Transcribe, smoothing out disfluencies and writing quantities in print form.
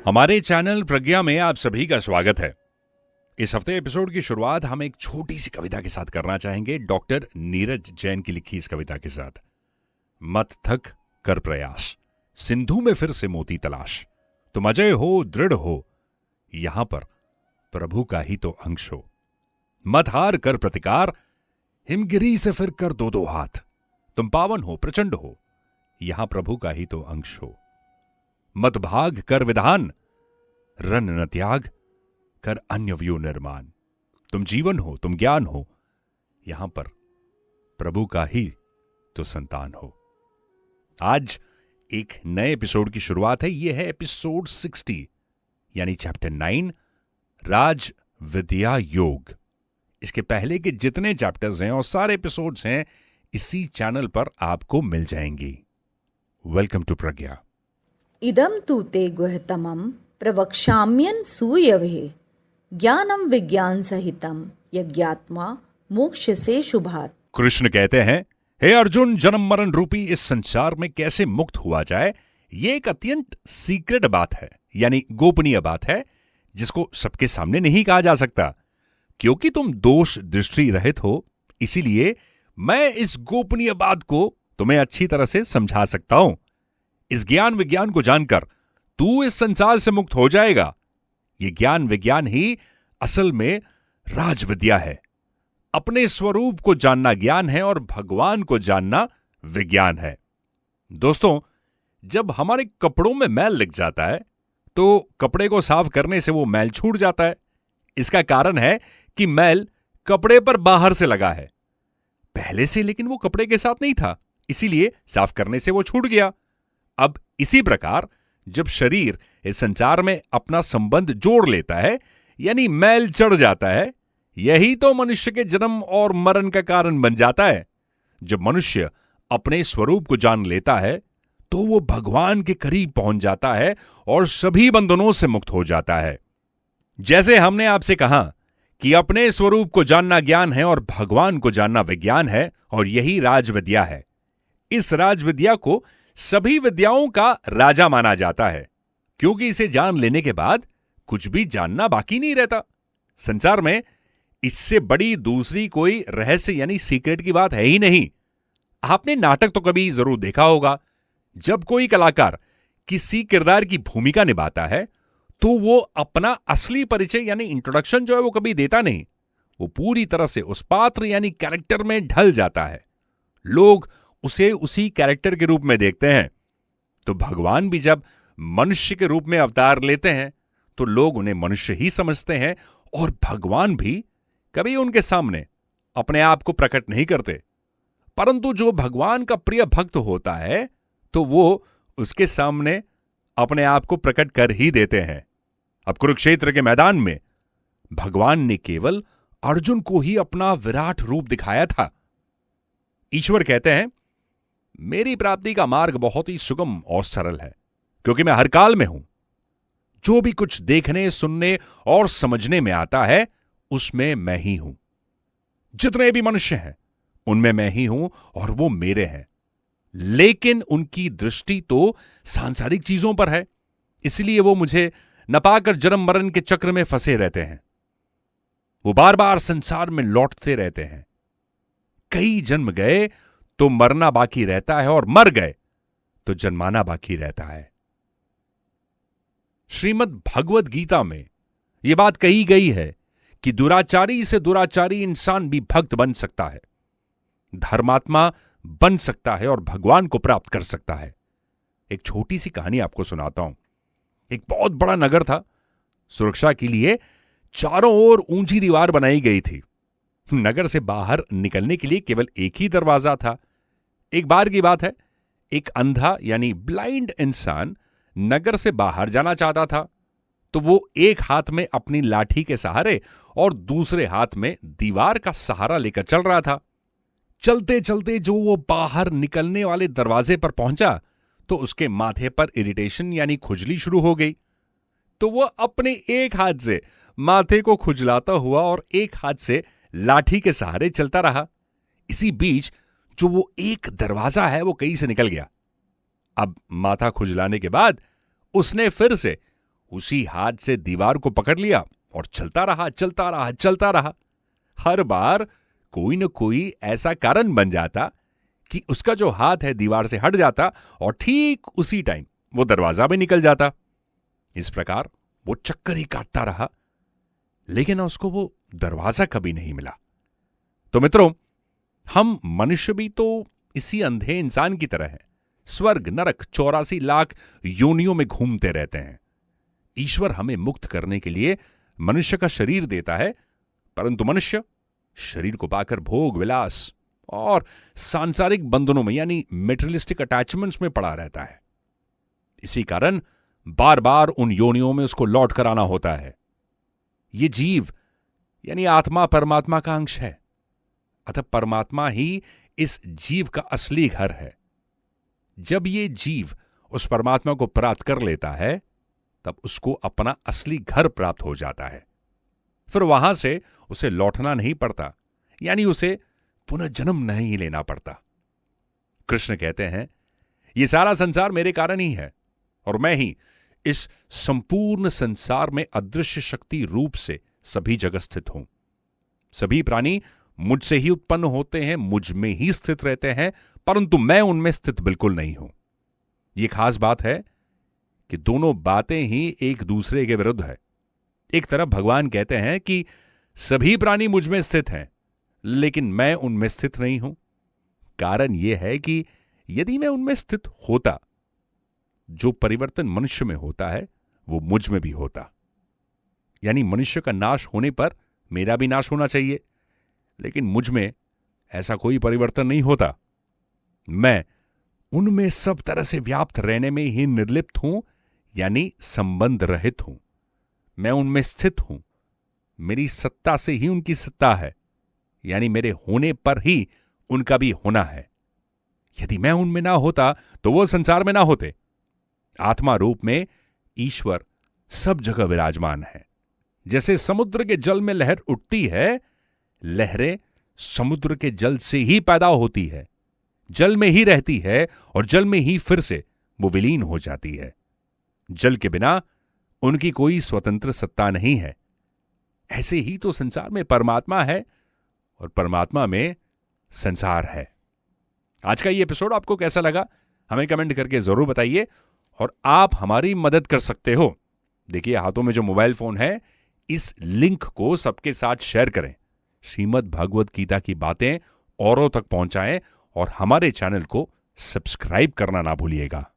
हमारे चैनल प्रज्ञा में आप सभी का स्वागत है। इस हफ्ते एपिसोड की शुरुआत हम एक छोटी सी कविता के साथ करना चाहेंगे, डॉक्टर नीरज जैन की लिखी इस कविता के साथ। मत थक कर प्रयास, सिंधु में फिर से मोती तलाश, तुम अजय हो दृढ़ हो, यहां पर प्रभु का ही तो अंश हो। मत हार कर प्रतिकार, हिमगिरी से फिर कर दो दो हाथ, तुम पावन हो प्रचंड हो, यहां प्रभु का ही तो अंश हो। मत भाग कर विधान, रन न त्याग कर अन्य व्यू निर्माण, तुम जीवन हो तुम ज्ञान हो, यहां पर प्रभु का ही तो संतान हो। आज एक नए एपिसोड की शुरुआत है। यह है एपिसोड 60 यानी चैप्टर 9, राज विद्या योग। इसके पहले के जितने चैप्टर्स हैं और सारे एपिसोड्स हैं इसी चैनल पर आपको मिल जाएंगी। वेलकम टू प्रज्ञा। इदं तु ते गुह्यतमं प्रवक्ष्याम्यन् सूयवे, ज्ञानम विज्ञान सहितम यज्ञात्मा मोक्ष्यसे शुभात्। कृष्ण कहते हैं, हे अर्जुन, जन्म मरण रूपी इस संसार में कैसे मुक्त हुआ जाए, ये एक अत्यंत सीक्रेट बात है, यानी गोपनीय बात है, जिसको सबके सामने नहीं कहा जा सकता। क्योंकि तुम दोष दृष्टि रहित हो, इसीलिए मैं इस गोपनीय बात को तुम्हें अच्छी तरह से समझा सकता हूं। इस ज्ञान विज्ञान को जानकर तू इस संसार से मुक्त हो जाएगा। यह ज्ञान विज्ञान ही असल में राज विद्या है। अपने स्वरूप को जानना ज्ञान है और भगवान को जानना विज्ञान है। दोस्तों, जब हमारे कपड़ों में मैल लग जाता है तो कपड़े को साफ करने से वो मैल छूट जाता है। इसका कारण है कि मैल कपड़े पर बाहर से लगा है पहले से, लेकिन वो कपड़े के साथ नहीं था, इसीलिए साफ करने से वो छूट गया। अब इसी प्रकार जब शरीर इस संसार में अपना संबंध जोड़ लेता है, यानी मैल चढ़ जाता है, यही तो मनुष्य के जन्म और मरण का कारण बन जाता है। जब मनुष्य अपने स्वरूप को जान लेता है तो वो भगवान के करीब पहुंच जाता है और सभी बंधनों से मुक्त हो जाता है। जैसे हमने आपसे कहा कि अपने स्वरूप को जानना ज्ञान है और भगवान को जानना विज्ञान है, और यही राजविद्या है। इस राजविद्या को सभी विद्याओं का राजा माना जाता है, क्योंकि इसे जान लेने के बाद कुछ भी जानना बाकी नहीं रहता। संसार में इससे बड़ी दूसरी कोई रहस्य यानी सीक्रेट की बात है ही नहीं। आपने नाटक तो कभी जरूर देखा होगा। जब कोई कलाकार किसी किरदार की भूमिका निभाता है तो वो अपना असली परिचय यानी इंट्रोडक्शन जो है वो कभी देता नहीं। वो पूरी तरह से उस पात्र यानी कैरेक्टर में ढल जाता है। लोग उसे उसी कैरेक्टर के रूप में देखते हैं। तो भगवान भी जब मनुष्य के रूप में अवतार लेते हैं तो लोग उन्हें मनुष्य ही समझते हैं, और भगवान भी कभी उनके सामने अपने आप को प्रकट नहीं करते। परंतु जो भगवान का प्रिय भक्त होता है तो वो उसके सामने अपने आप को प्रकट कर ही देते हैं। अब कुरुक्षेत्र के मैदान में भगवान ने केवल अर्जुन को ही अपना विराट रूप दिखाया था। ईश्वर कहते हैं, मेरी प्राप्ति का मार्ग बहुत ही सुगम और सरल है, क्योंकि मैं हर काल में हूं। जो भी कुछ देखने सुनने और समझने में आता है उसमें मैं ही हूं। जितने भी मनुष्य हैं उनमें मैं ही हूं और वो मेरे हैं। लेकिन उनकी दृष्टि तो सांसारिक चीजों पर है, इसलिए वो मुझे न पाकर जन्म मरण के चक्र में फंसे रहते हैं। वो बार बार संसार में लौटते रहते हैं। कई जन्म गए तो मरना बाकी रहता है, और मर गए तो जन्माना बाकी रहता है। श्रीमद् भगवद गीता में यह बात कही गई है कि दुराचारी से दुराचारी इंसान भी भक्त बन सकता है, धर्मात्मा बन सकता है और भगवान को प्राप्त कर सकता है। एक छोटी सी कहानी आपको सुनाता हूं। एक बहुत बड़ा नगर था। सुरक्षा के लिए चारों ओर ऊंची दीवार बनाई गई थी। नगर से बाहर निकलने के लिए केवल एक ही दरवाजा था। एक बार की बात है, एक अंधा यानी ब्लाइंड इंसान नगर से बाहर जाना चाहता था। तो वो एक हाथ में अपनी लाठी के सहारे और दूसरे हाथ में दीवार का सहारा लेकर चल रहा था। चलते चलते जो वो बाहर निकलने वाले दरवाजे पर पहुंचा तो उसके माथे पर इरिटेशन यानी खुजली शुरू हो गई। तो वो अपने एक हाथ से माथे को खुजलाता हुआ और एक हाथ से लाठी के सहारे चलता रहा। इसी बीच जो वो एक दरवाजा है वो कहीं से निकल गया। अब माथा खुजलाने के बाद उसने फिर से उसी हाथ से दीवार को पकड़ लिया और चलता रहा, चलता रहा, चलता रहा। हर बार कोई न कोई ऐसा कारण बन जाता कि उसका जो हाथ है दीवार से हट जाता और ठीक उसी टाइम वो दरवाजा भी निकल जाता। इस प्रकार वो चक्कर ही काटता रहा, लेकिन उसको वो दरवाजा कभी नहीं मिला। तो मित्रों, हम मनुष्य भी तो इसी अंधे इंसान की तरह है। स्वर्ग नरक 84 लाख योनियों में घूमते रहते हैं। ईश्वर हमें मुक्त करने के लिए मनुष्य का शरीर देता है, परंतु मनुष्य शरीर को पाकर भोग विलास और सांसारिक बंधनों में यानी मेटेरियलिस्टिक अटैचमेंट्स में पड़ा रहता है। इसी कारण बार बार उन योनियों में उसको लौट कर आना होता है। ये जीव यानी आत्मा परमात्मा का अंश है, अतः परमात्मा ही इस जीव का असली घर है। जब ये जीव उस परमात्मा को प्राप्त कर लेता है, तब उसको अपना असली घर प्राप्त हो जाता है। फिर वहां से उसे लौटना नहीं पड़ता, यानी उसे पुनः जन्म नहीं लेना पड़ता। कृष्ण कहते हैं, ये सारा संसार मेरे कारण ही है और मैं ही इस संपूर्ण संसार में अदृश्य शक्ति रूप से सभी जगह स्थित हूं। सभी प्राणी मुझसे ही उत्पन्न होते हैं, मुझ में ही स्थित रहते हैं, परंतु मैं उनमें स्थित बिल्कुल नहीं हूं। यह खास बात है कि दोनों बातें ही एक दूसरे के विरुद्ध है। एक तरफ भगवान कहते हैं कि सभी प्राणी मुझ में स्थित हैं, लेकिन मैं उनमें स्थित नहीं हूं। कारण यह है कि यदि मैं उनमें स्थित होता, जो परिवर्तन मनुष्य में होता है वो मुझ में भी होता। यानी मनुष्य का नाश होने पर मेरा भी नाश होना चाहिए, लेकिन मुझ में ऐसा कोई परिवर्तन नहीं होता। मैं उनमें सब तरह से व्याप्त रहने में ही निर्लिप्त हूं, यानी संबंध रहित हूं। मैं उनमें स्थित हूं, मेरी सत्ता से ही उनकी सत्ता है, यानी मेरे होने पर ही उनका भी होना है। यदि मैं उनमें ना होता तो वो संसार में ना होते। आत्मा रूप में ईश्वर सब जगह विराजमान है। जैसे समुद्र के जल में लहर उठती है, लहरें समुद्र के जल से ही पैदा होती है, जल में ही रहती है और जल में ही फिर से वो विलीन हो जाती है। जल के बिना उनकी कोई स्वतंत्र सत्ता नहीं है। ऐसे ही तो संसार में परमात्मा है और परमात्मा में संसार है। आज का ये एपिसोड आपको कैसा लगा हमें कमेंट करके जरूर बताइए, और आप हमारी मदद कर सकते हो। देखिए, हाथों में जो मोबाइल फोन है, इस लिंक को सबके साथ शेयर करें। श्रीमद् भागवत गीता की बातें औरों तक पहुंचाएं और हमारे चैनल को सब्सक्राइब करना ना भूलिएगा।